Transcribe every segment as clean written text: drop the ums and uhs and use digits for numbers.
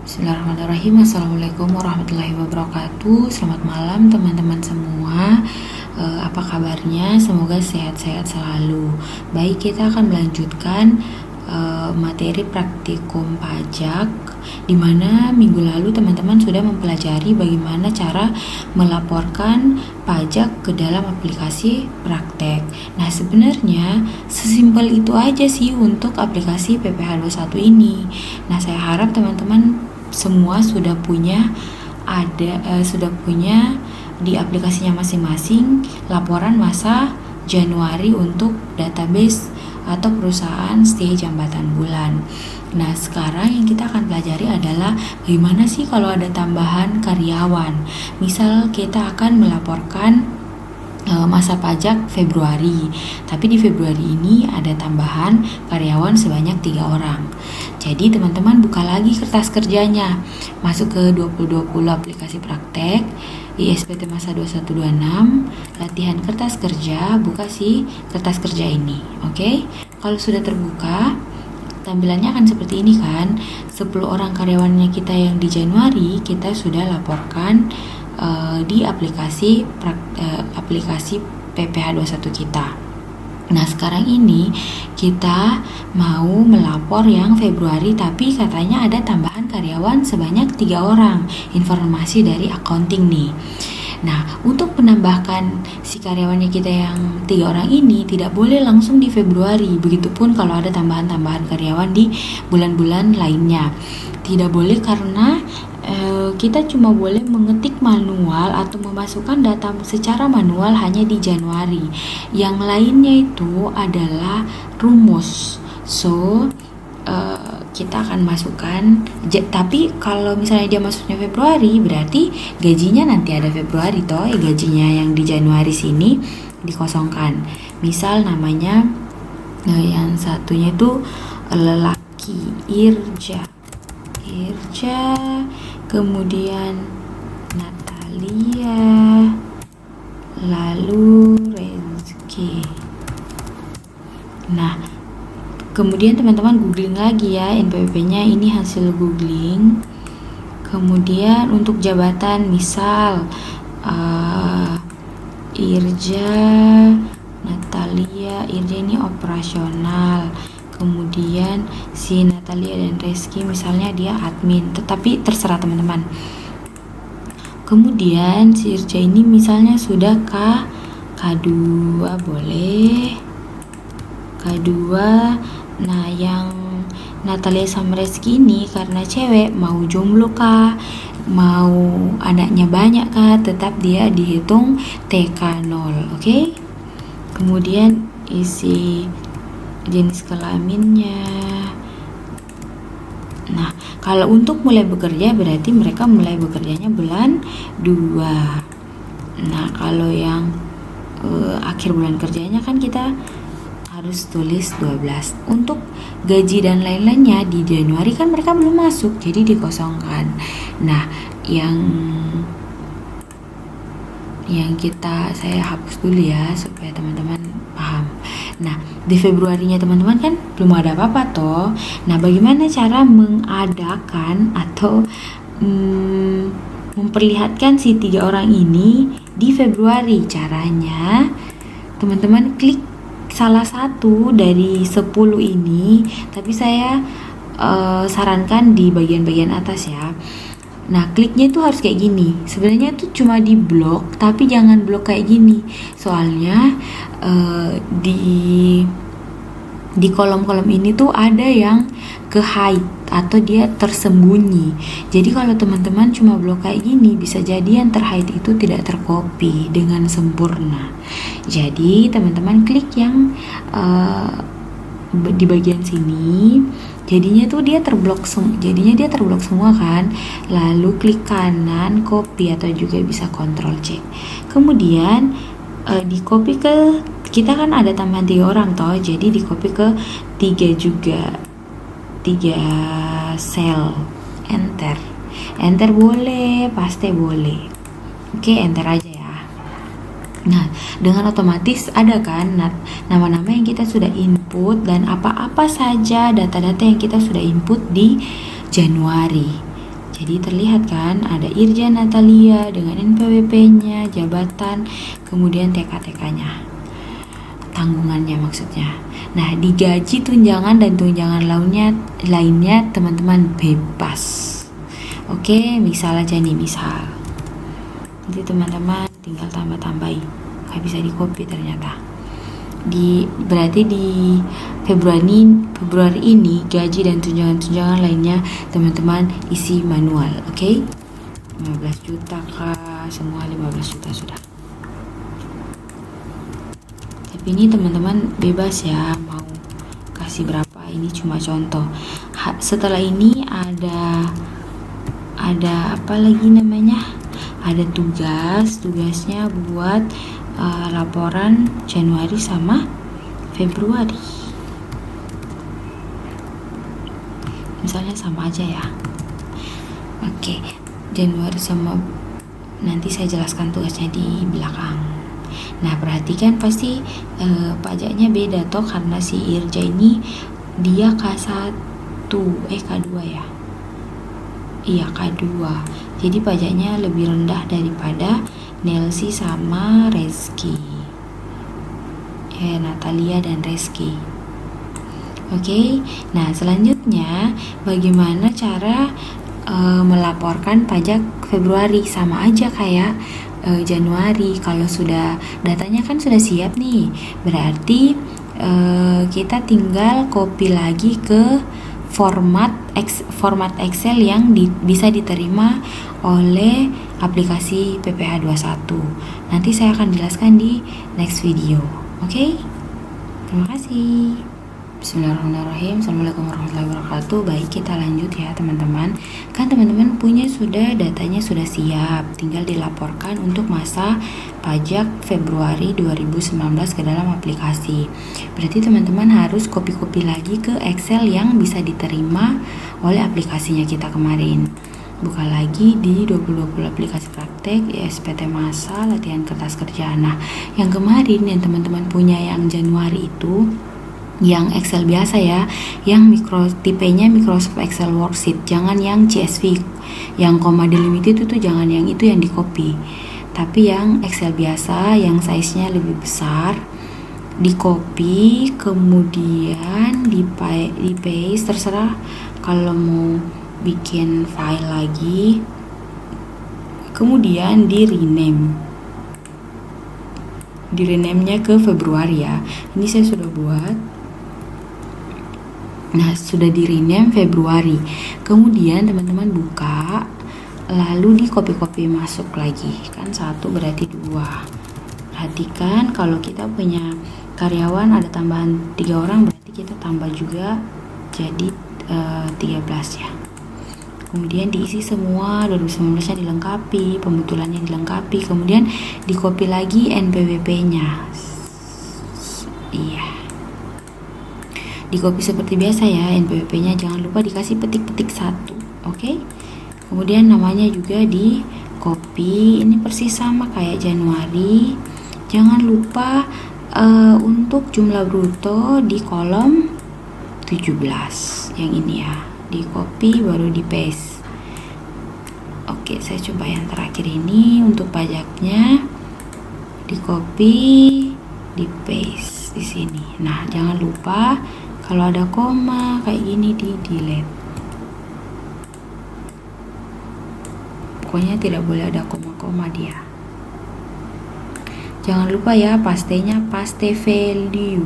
Bismillahirrahmanirrahim. Assalamualaikum warahmatullahi wabarakatuh. Selamat malam teman-teman semua. Apa kabarnya? Semoga sehat-sehat selalu. Baik, kita akan melanjutkan materi praktikum pajak, di mana minggu lalu teman-teman sudah mempelajari bagaimana cara melaporkan pajak ke dalam aplikasi praktek. Nah, sebenarnya sesimpel itu aja sih untuk aplikasi PPh 21 ini. Nah, saya harap teman-teman semua sudah punya di aplikasinya masing-masing laporan masa Januari untuk database atau perusahaan stay jambatan bulan. Nah, sekarang yang kita akan pelajari adalah bagaimana sih kalau ada tambahan karyawan. Misal kita akan melaporkan masa pajak Februari, tapi di Februari ini ada tambahan karyawan sebanyak 3 orang. Jadi teman-teman buka lagi kertas kerjanya, masuk ke 2020 aplikasi praktek, ISPT masa 2126, latihan kertas kerja, buka si kertas kerja ini. Oke? Kalau sudah terbuka, tampilannya akan seperti ini kan. 10 orang karyawannya kita yang di Januari kita sudah laporkan di aplikasi PPh 21 kita. Nah, sekarang ini kita mau melapor yang Februari, tapi katanya ada tambahan karyawan sebanyak 3 orang. Informasi dari accounting nih. Nah, untuk menambahkan si karyawannya kita yang 3 orang ini tidak boleh langsung di Februari. Begitupun kalau ada tambahan-tambahan karyawan di bulan-bulan lainnya. Tidak boleh karena kita cuma boleh mengetik manual atau memasukkan data secara manual hanya di Januari. Yang lainnya itu adalah rumus. So, kita akan masukkan, tapi kalau misalnya dia masuknya Februari, berarti gajinya nanti ada Februari toh, gajinya yang di Januari sini dikosongkan. Misal namanya yang satunya itu lelaki, Irja, kemudian Natalia, lalu Rezeki. Nah, kemudian teman-teman googling lagi ya NPWP-nya, ini hasil googling. Kemudian untuk jabatan misal Irja, Natalia, Irja ini operasional. Kemudian si Natalia dan Reski misalnya dia admin, tetapi terserah teman-teman. Kemudian si Irja ini misalnya sudah K2 boleh, K2. Nah, yang Natalia sama Reski ini karena cewek, mau jomblo kah, mau anaknya banyak kah, tetap dia dihitung TK0, oke? Kemudian isi jenis kelaminnya. Nah, kalau untuk mulai bekerja berarti mereka mulai bekerjanya bulan 2. Nah, kalau yang akhir bulan kerjanya kan kita harus tulis 12. Untuk gaji dan lain-lainnya di Januari kan mereka belum masuk, jadi dikosongkan. Nah, yang saya hapus dulu ya supaya teman-teman paham. Nah, di Februarinya teman-teman kan belum ada apa-apa toh. Nah, bagaimana cara mengadakan atau memperlihatkan si 3 orang ini di Februari? Caranya teman-teman klik salah satu dari 10 ini, tapi saya sarankan di bagian-bagian atas ya. Nah, kliknya itu harus kayak gini. Sebenarnya itu cuma di blok, tapi jangan blok kayak gini. Soalnya di kolom-kolom ini tuh ada yang ke hide atau dia tersembunyi. Jadi kalau teman-teman cuma blok kayak gini, bisa jadi yang terhide itu tidak tercopy dengan sempurna. Jadi teman-teman klik yang di bagian sini. Jadinya dia terblok semua kan. Lalu klik kanan copy atau juga bisa Ctrl C. Kemudian di copy ke, kita kan ada tambahan 3 orang toh, jadi di copy ke 3 juga, 3 sel. Enter boleh, paste boleh. Oke, enter aja ya. Nah, dengan otomatis ada kan nama-nama yang kita sudah input dan apa-apa saja data-data yang kita sudah input di Januari. Jadi terlihat kan ada Irja Natalia dengan NPWP-nya, jabatan, kemudian TK-TK-nya, tanggungannya maksudnya. Nah, di gaji tunjangan dan tunjangan lainnya teman-teman bebas. Oke, misal aja nih, misal. Nanti teman-teman tinggal tambah-tambahin. Nggak bisa di copy ternyata. Berarti di Februari ini gaji dan tunjangan lainnya teman-teman isi manual, oke? 15 juta kah? Semua 15 juta sudah. Tapi ini teman-teman bebas ya mau kasih berapa, ini cuma contoh. Setelah ini ada apa lagi namanya? Ada tugasnya buat laporan Januari sama Februari. Misalnya sama aja ya. Oke, Januari sama, nanti saya jelaskan tugasnya di belakang. Nah, perhatikan pasti pajaknya beda toh, karena si Irja ini dia K1, K2 ya. Iya, K2. Jadi pajaknya lebih rendah daripada Nelsi sama Reski, Natalia dan Reski. Oke. Nah, selanjutnya bagaimana cara melaporkan pajak Februari? Sama aja kayak Januari. Kalau sudah datanya kan sudah siap nih, berarti kita tinggal copy lagi ke format Excel yang bisa diterima oleh aplikasi PPH 21. Nanti saya akan jelaskan di next video. Oke? Terima kasih. Bismillahirrahmanirrahim. Assalamualaikum warahmatullahi wabarakatuh. Baik, kita lanjut ya teman-teman. Kan teman-teman punya sudah datanya sudah siap, tinggal dilaporkan untuk masa pajak Februari 2019 ke dalam aplikasi. Berarti teman-teman harus copy-copy lagi ke Excel yang bisa diterima oleh aplikasinya kita kemarin. Buka lagi di 2020 aplikasi praktek, SPT masa, latihan kertas kerja. Nah, yang kemarin yang teman-teman punya yang Januari itu yang Excel biasa ya, yang tipenya Microsoft Excel Worksheet, jangan yang CSV, yang koma delimited itu jangan, yang itu yang di copy, tapi yang Excel biasa yang size-nya lebih besar di copy, kemudian di paste, terserah kalau mau bikin file lagi, kemudian di rename-nya ke Februari ya. Ini saya sudah buat. Nah, sudah di rename Februari. Kemudian teman-teman buka, lalu di copy masuk lagi. Kan 1 berarti 2. Perhatikan kalau kita punya karyawan ada tambahan 3 orang, berarti kita tambah juga jadi 13 ya. Kemudian diisi semua, 2019-nya dilengkapi, pembetulannya dilengkapi, kemudian di copy lagi NPWP-nya. Iya. Di copy seperti biasa ya, NPWP-nya jangan lupa dikasih petik-petik 1, oke? Kemudian namanya juga di copy, ini persis sama kayak Januari. Jangan lupa untuk jumlah bruto di kolom 17, yang ini ya, di copy baru di paste. Oke, saya coba yang terakhir ini untuk pajaknya, di copy, di paste di sini. Nah, jangan lupa kalau ada koma kayak gini di delete. Pokoknya tidak boleh ada koma-koma dia. Jangan lupa ya, pastenya paste value,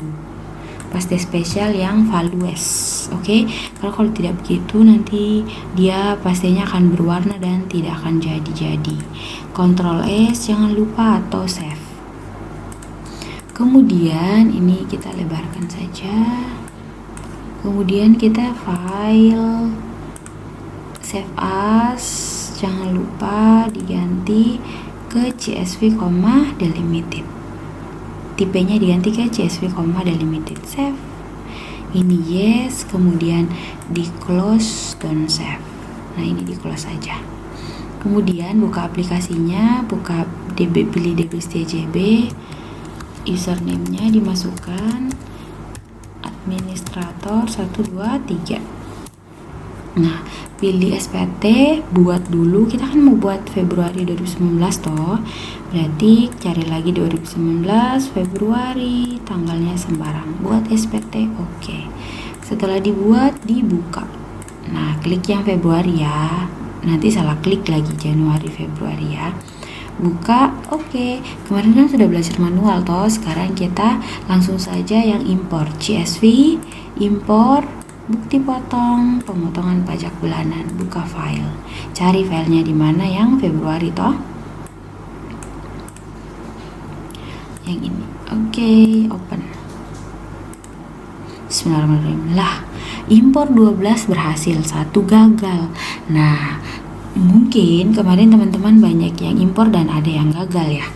paste spesial yang values, oke? Kalau tidak begitu nanti dia pastenya akan berwarna dan tidak akan jadi. Ctrl S jangan lupa atau save. Kemudian ini kita lebarkan saja. Kemudian kita file, save as, jangan lupa diganti ke CSV, delimited. Tipenya diganti ke CSV, delimited. Save. Ini yes, kemudian di close, don't save. Nah, ini di close saja. Kemudian buka aplikasinya, pilih DBSTJB, username-nya dimasukkan administrator 1 2 3. Nah, pilih SPT, buat dulu. Kita kan mau buat Februari 2019 toh. Berarti cari lagi 2019 Februari, tanggalnya sembarang. Buat SPT, oke. Setelah dibuat, dibuka. Nah, klik yang Februari ya. Nanti salah klik lagi Januari Februari ya. Buka, oke. Kemarin kan sudah belajar manual toh. Sekarang kita langsung saja yang impor. CSV, impor bukti potong, pemotongan pajak bulanan, buka file. Cari filenya di mana yang Februari toh? Yang ini. Oke, open. Bismillahirrahmanirrahim. Lah, impor 12 berhasil, 1 gagal. Nah, mungkin kemarin teman-teman banyak yang impor dan ada yang gagal ya.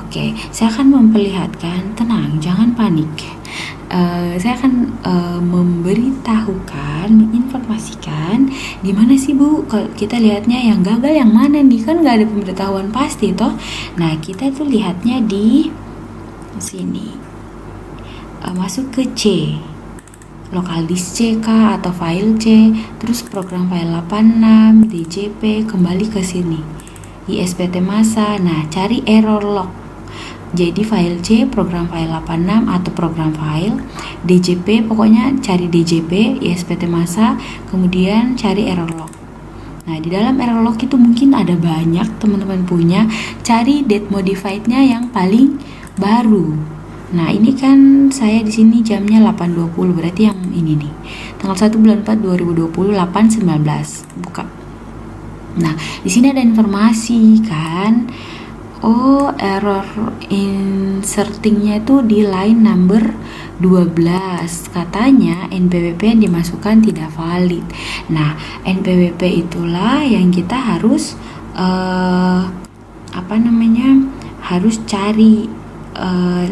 Oke, saya akan memperlihatkan, tenang, jangan panik. Saya akan memberitahukan, menginformasikan di mana sih Bu kalau kita lihatnya yang gagal yang mana nih, kan nggak ada pemberitahuan pasti toh. Nah, kita tuh lihatnya di sini, masuk ke C, lokal disk C kah atau file C, terus program file 86 DJP, kembali ke sini ISPT masa. Nah, cari error log. Jadi file C, program file 86 atau program file DJP, pokoknya cari DJP, ISPT masa, kemudian cari error log. Nah, di dalam error log itu mungkin ada banyak teman-teman punya, cari date modified-nya yang paling baru. Nah, ini kan saya di sini jamnya 8.20, berarti yang ini nih. Tanggal 1 bulan 4 2020 8.19. Buka. Nah, di sini ada informasi kan. Oh, error insertingnya itu di line number 12. Katanya NPWP yang dimasukkan tidak valid. Nah, NPWP itulah yang kita harus harus cari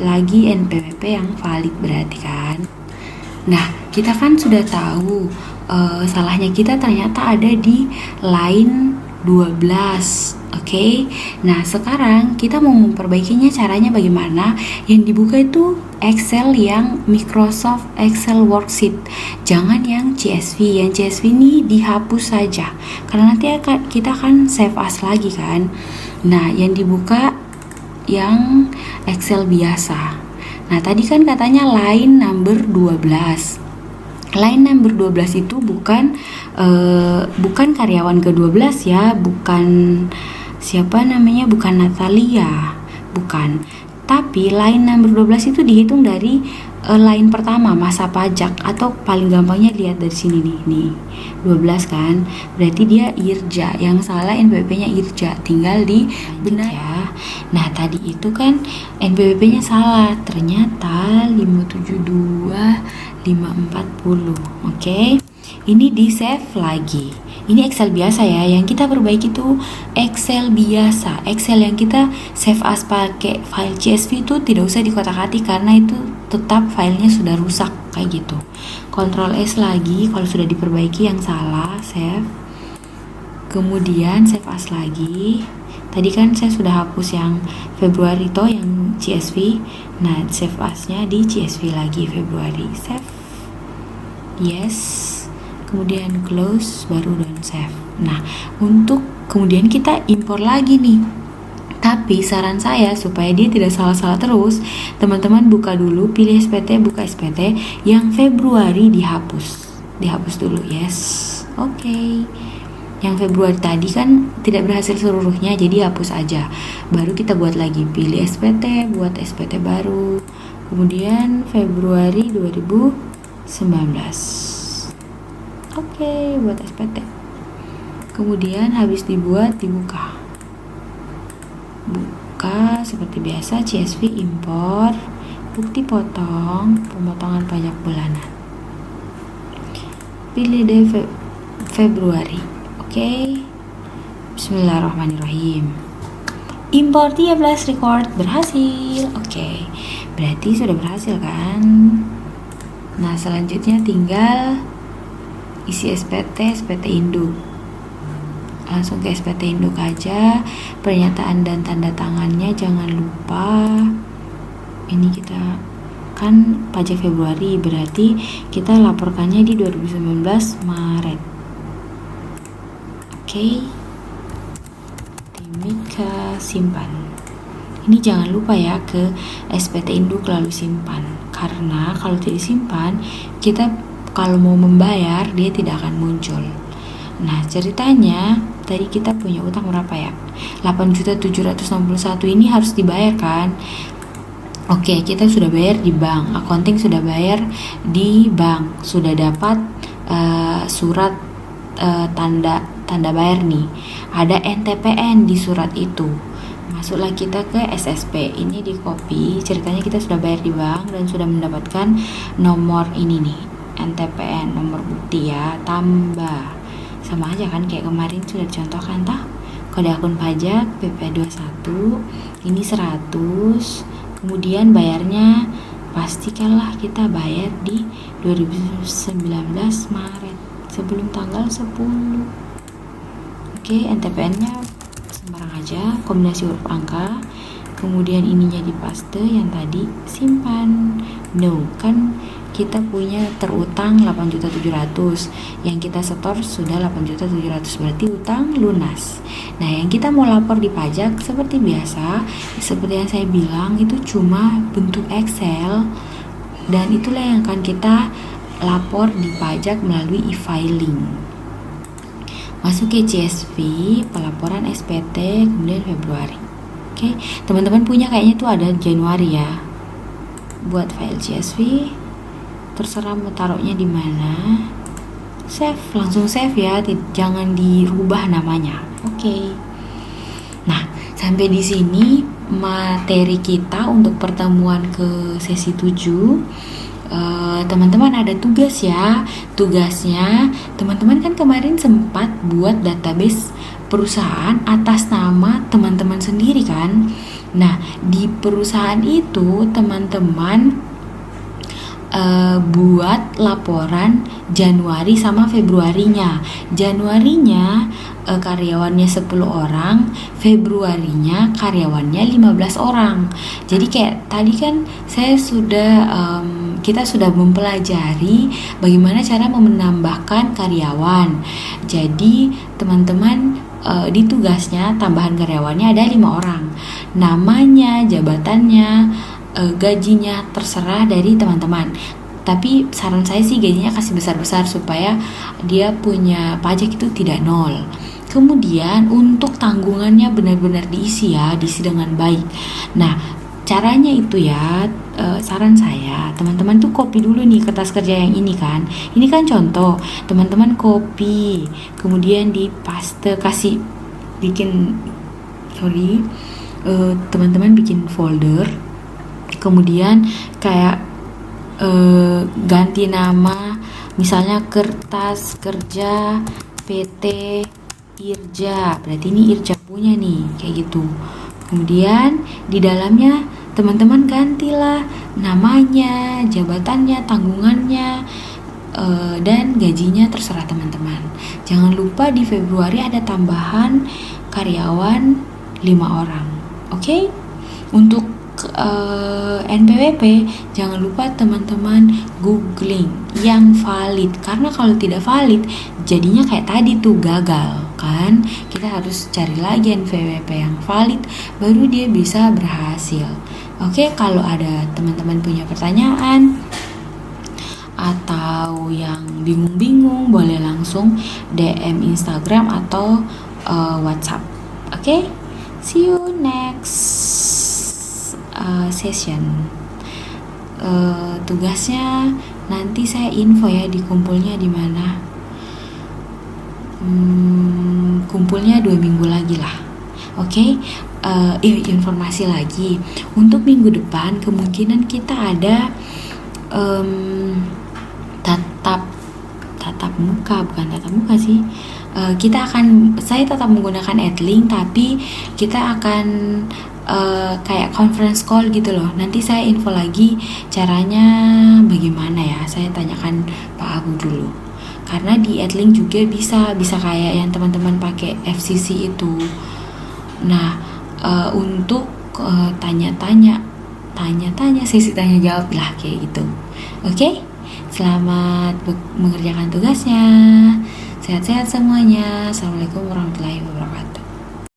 lagi NPWP yang valid berarti kan. Nah, kita kan sudah tahu salahnya kita ternyata ada di line 12. Oke. Nah, sekarang kita mau memperbaikinya, caranya bagaimana? Yang dibuka itu Excel yang Microsoft Excel Worksheet. Jangan yang CSV. Yang CSV ini dihapus saja. Karena nanti kita akan save as lagi kan. Nah, yang dibuka yang Excel biasa. Nah, tadi kan katanya line number 12. Line number 12 itu bukan karyawan ke-12 ya, bukan bukan Natalia, bukan. Tapi line number 12 itu dihitung dari line pertama, masa pajak, atau paling gampangnya lihat dari sini nih 12 kan, berarti dia IRJA. Yang salah NPWP-nya IRJA, tinggal di benar ya. Nah, tadi itu kan NPWP-nya salah, ternyata 572.540. Oke. Ini di save lagi. Ini Excel biasa ya, yang kita perbaiki itu Excel biasa. Excel yang kita save as pakai file CSV itu tidak usah dikotak-atik karena itu tetap filenya sudah rusak kayak gitu. Ctrl S lagi kalau sudah diperbaiki yang salah, save. Kemudian save as lagi. Tadi kan saya sudah hapus yang Februari toh yang CSV. Nah, save as-nya di CSV lagi Februari. Save. Yes. Kemudian close, baru dan save. Nah, untuk kemudian kita impor lagi nih. Tapi saran saya supaya dia tidak salah-salah terus, teman-teman buka dulu, pilih SPT, buka SPT, yang Februari dihapus. Dihapus dulu, yes. Oke. Yang Februari tadi kan tidak berhasil seluruhnya, jadi hapus aja. Baru kita buat lagi, pilih SPT, buat SPT baru. Kemudian Februari 2019. Oke, buat SPT. Kemudian habis dibuat, dibuka. Buka seperti biasa, CSV impor, bukti potong, pemotongan pajak bulanan. Pilih deh Februari. Oke. Bismillahirrahmanirrahim. Impor 13 record berhasil. Oke. Berarti sudah berhasil kan? Nah, selanjutnya tinggal isi SPT induk. Langsung ke SPT induk aja. Pernyataan dan tanda tangannya jangan lupa. Ini kita kan pajak Februari, berarti kita laporkannya di 2019 Maret. Oke. Timika simpan. Ini jangan lupa ya ke SPT Induk lalu simpan. Karena kalau tidak disimpan, kita kalau mau membayar dia tidak akan muncul. Nah, ceritanya tadi kita punya utang berapa ya? 8.761 ini harus dibayarkan. Oke, kita sudah bayar di bank, accounting sudah bayar di bank, sudah dapat surat tanda bayar nih. Ada NTPN di surat itu. Masuklah kita ke SSP. Ini di copy. Ceritanya kita sudah bayar di bank dan sudah mendapatkan nomor ini nih, NTPN, nomor bukti ya, tambah. Sama aja kan kayak kemarin sudah dicontohkan tah. Kode akun pajak PP21 ini 100. Kemudian bayarnya pastikanlah kita bayar di 2019 Maret sebelum tanggal 10. Oke, NTPN-nya sembarang aja, kombinasi huruf angka, kemudian ininya dipaste, yang tadi simpan. No, kan kita punya terutang 8.700, yang kita setor sudah 8.700, berarti utang lunas. Nah, yang kita mau lapor di pajak seperti biasa, seperti yang saya bilang, itu cuma bentuk Excel, dan itulah yang akan kita lapor di pajak melalui e-filing. Masuk ke CSV, pelaporan SPT, kemudian Februari. Oke, teman-teman punya kayaknya tuh ada Januari ya. Buat file CSV, terserah mau taruhnya di mana. Save, langsung save ya, jangan dirubah namanya. Oke. Nah, sampai di sini materi kita untuk pertemuan ke sesi 7. Teman-teman ada tugas ya. Tugasnya teman-teman kan kemarin sempat buat database perusahaan atas nama teman-teman sendiri kan. Nah, di perusahaan itu teman-teman buat laporan Januari sama Februarinya. Januarinya karyawannya 10 orang, Februarinya karyawannya 15 orang. Jadi kayak tadi kan saya kita sudah mempelajari bagaimana cara menambahkan karyawan. Jadi teman-teman di tugasnya tambahan karyawannya ada 5 orang. Namanya, jabatannya, gajinya terserah dari teman-teman. Tapi saran saya sih gajinya kasih besar-besar supaya dia punya pajak itu tidak nol. Kemudian untuk tanggungannya benar-benar diisi ya, diisi dengan baik. Nah, caranya itu ya, saran saya teman-teman tuh copy dulu nih kertas kerja yang ini kan. Ini kan contoh, teman-teman copy, kemudian di paste, teman-teman bikin folder, kemudian kayak ganti nama, misalnya kertas kerja PT Irja, berarti ini Irja punya nih, kayak gitu. Kemudian di dalamnya teman-teman gantilah namanya, jabatannya, tanggungannya, dan gajinya terserah teman-teman. Jangan lupa di Februari ada tambahan karyawan 5 orang. Oke? Untuk NPWP jangan lupa teman-teman googling yang valid, karena kalau tidak valid jadinya kayak tadi tuh gagal kan. Kita harus cari lagi NPWP yang valid baru dia bisa berhasil. Oke, kalau ada teman-teman punya pertanyaan atau yang bingung-bingung boleh langsung DM Instagram atau WhatsApp. Oke, see you next session. Tugasnya nanti saya info ya, dikumpulnya di mana. Kumpulnya 2 minggu lagi lah. Oke. Informasi lagi untuk minggu depan kemungkinan kita ada tatap muka, bukan tatap muka sih. Saya tetap menggunakan Adlink, tapi kita akan kayak conference call gitu loh. Nanti saya info lagi caranya bagaimana ya. Saya tanyakan Pak Abu dulu. Karena di Adlink juga bisa kayak yang teman-teman pakai FCC itu. Nah, untuk tanya-tanya, sesi tanya jawab lah kayak gitu. Oke? Selamat mengerjakan tugasnya. Sehat-sehat semuanya. Assalamualaikum